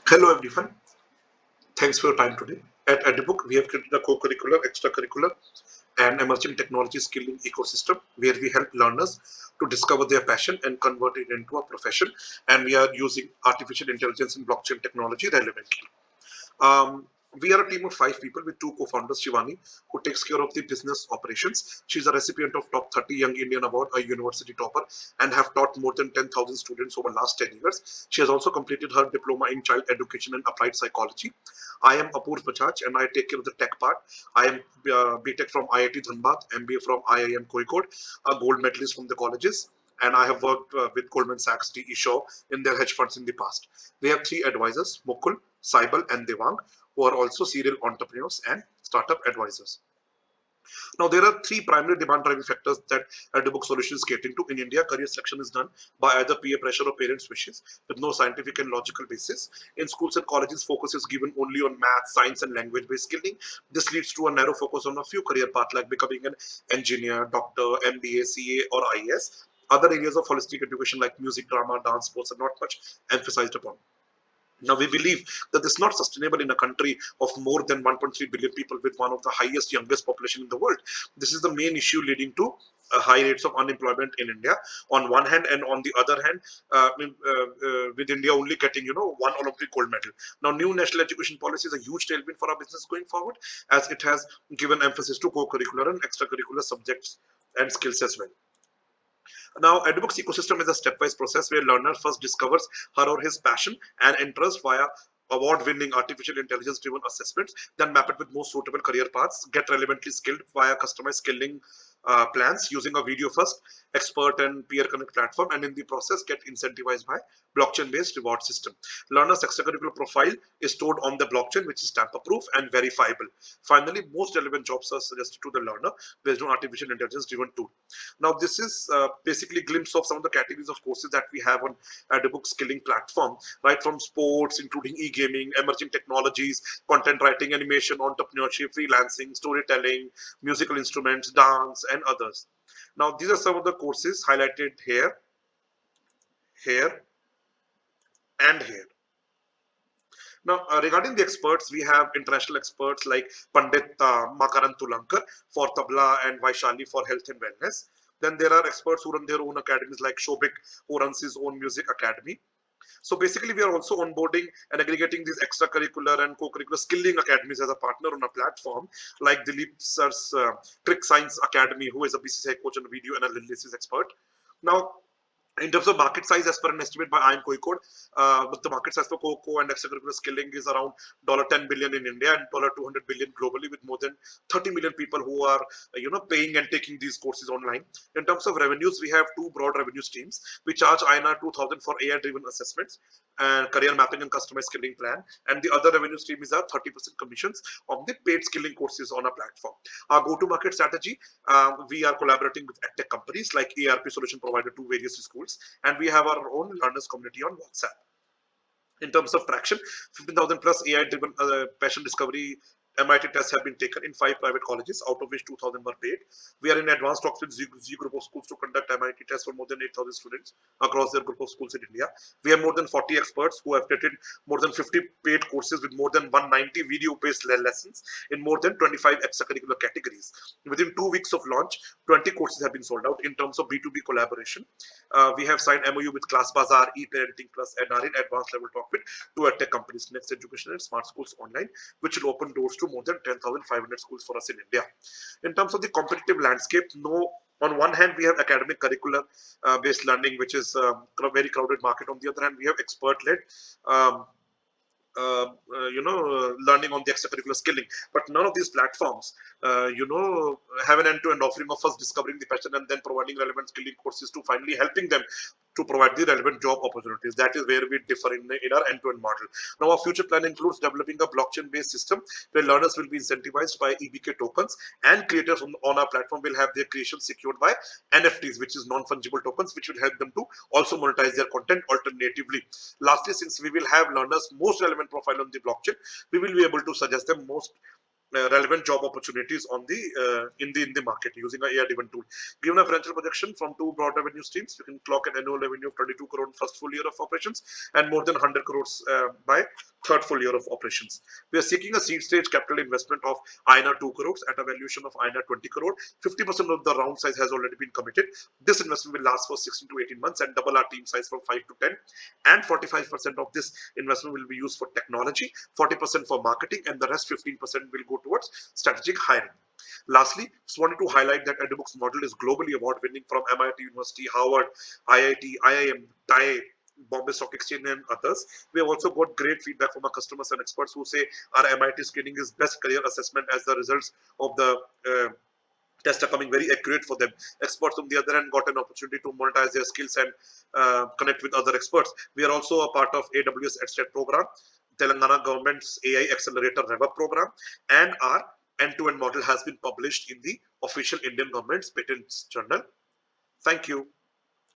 Hello everyone, thanks for your time today. At Edubook, we have created a co-curricular, extracurricular and emerging technology skilling ecosystem where we help learners to discover their passion and convert it into a profession. And we are using artificial intelligence and blockchain technology relevantly. Um, we are a team of 5 people with two co-founders, Shivani, who takes care of the business operations. She's a recipient of Top 30 Young Indian Award, a university topper, and have taught more than 10,000 students over the last 10 years. She has also completed her diploma in child education and applied psychology. I am Apoor Bajaj, and I take care of the tech part. I am BTech from IIT Dhanbad, MBA from IIM Kozhikode, a gold medalist from the colleges, and I have worked with Goldman Sachs, DE Shaw in their hedge funds in the past. We have three advisors, Mukul, Saibal, and Devang, who are also serial entrepreneurs and startup advisors. Now, there are three primary demand driving factors that Edubook Solutions is catering to. In India, career selection is done by either peer pressure or parents' wishes with no scientific and logical basis. In schools and colleges, focus is given only on math, science, and language based skilling. This leads to a narrow focus on a few career paths like becoming an engineer, doctor, MBA, CA, or IAS. Other areas of holistic education like music, drama, dance, sports are not much emphasized upon. Now, we believe that this is not sustainable in a country of more than 1.3 billion people with one of the highest, youngest population in the world. This is the main issue leading to high rates of unemployment in India on one hand, and on the other hand, with India only getting, one Olympic gold medal. Now, new national education policy is a huge tailwind for our business going forward, as it has given emphasis to co-curricular and extracurricular subjects and skills as well. Now, Edubook's ecosystem is a stepwise process where learner first discovers her or his passion and interest via award-winning artificial intelligence-driven assessments, then map it with most suitable career paths, get relevantly skilled via customized skilling plans using a video-first expert and peer connect platform, and in the process get incentivized by blockchain-based reward system. Learner's extracurricular profile is stored on the blockchain, which is tamper-proof and verifiable. Finally, most relevant jobs are suggested to the learner based on artificial intelligence-driven tool. Now, this is basically a glimpse of some of the categories of courses that we have on Edubook Skilling platform, right from sports, including e-gaming, emerging technologies, content writing, animation, entrepreneurship, freelancing, storytelling, musical instruments, dance, and others. Now, these are some of the courses highlighted here, here, and here. Now, regarding the experts, we have international experts like Pandit Makaran Tulankar for tabla and Vaishali for health and wellness. Then there are experts who run their own academies like Shobik, who runs his own music academy. So basically, we are also onboarding and aggregating these extracurricular and co-curricular skilling academies as a partner on a platform like Dilip Sir's Trick Science Academy, who is a BCCI coach and video analysis expert. Now, in terms of market size, as per an estimate by IIM Kozhikode, but the market size for COCO and extracurricular skilling is around $10 billion in India and $200 billion globally, with more than 30 million people who are, paying and taking these courses online. In terms of revenues, we have two broad revenue streams. We charge INR 2,000 for AI-driven assessments and career mapping and customized skilling plan, and the other revenue stream is our 30% commissions on the paid skilling courses on our platform. Our go-to-market strategy, we are collaborating with edtech companies like ERP solution provider to various schools, and we have our own learners community on WhatsApp. In terms of traction, 15,000 plus AI driven passion discovery MIT tests have been taken in 5 private colleges, out of which 2,000 were paid. We are in advanced talks with Z group of schools to conduct MIT tests for more than 8,000 students across their group of schools in India. We have more than 40 experts who have created more than 50 paid courses with more than 190 video-based lessons in more than 25 extracurricular categories. Within 2 weeks of launch, 20 courses have been sold out. In terms of B2B collaboration, we have signed MOU with Class Bazaar, eParenting Plus, and are in advanced level talk with two edtech companies, Next Education and Smart Schools Online, which will open doors to more than 10,500 schools for us in India. In terms of the competitive landscape, no. On one hand, we have academic curricular based learning, which is a very crowded market. On the other hand, we have expert led um, learning on the extracurricular skilling. But none of these platforms, have an end-to-end offering of us discovering the passion and then providing relevant skilling courses to finally helping them to provide the relevant job opportunities. That is where we differ in our end-to-end model. Now, our future plan includes developing a blockchain-based system where learners will be incentivized by EBK tokens, and creators on our platform will have their creations secured by NFTs, which is non-fungible tokens, which will help them to also monetize their content alternatively. Lastly, since we will have learners most relevant profile on the blockchain, we will be able to suggest them most relevant job opportunities on the in the market using a AI driven tool. Given a financial projection from two broad revenue streams, you can clock an annual revenue of 22 crore in first full year of operations and more than 100 crores by third full year of operations. We are seeking a seed stage capital investment of INR 2 crores at a valuation of INR 20 crore. 50% of the round size has already been committed. This investment will last for 16 to 18 months and double our team size from 5 to 10. And 45% of this investment will be used for technology, 40% for marketing, and the rest 15% will go towards strategic hiring. Lastly, just wanted to highlight that Edubook's model is globally award-winning from MIT University, Harvard, IIT, IIM, TIE, Bombay Stock Exchange, and others. We have also got great feedback from our customers and experts who say our MIT screening is best career assessment as the results of the tests are coming very accurate for them. Experts on the other hand got an opportunity to monetize their skills and connect with other experts. We are also a part of AWS EdStat program, Telangana government's AI Accelerator Rev program, and our end-to-end model has been published in the official Indian government's patents journal. Thank you.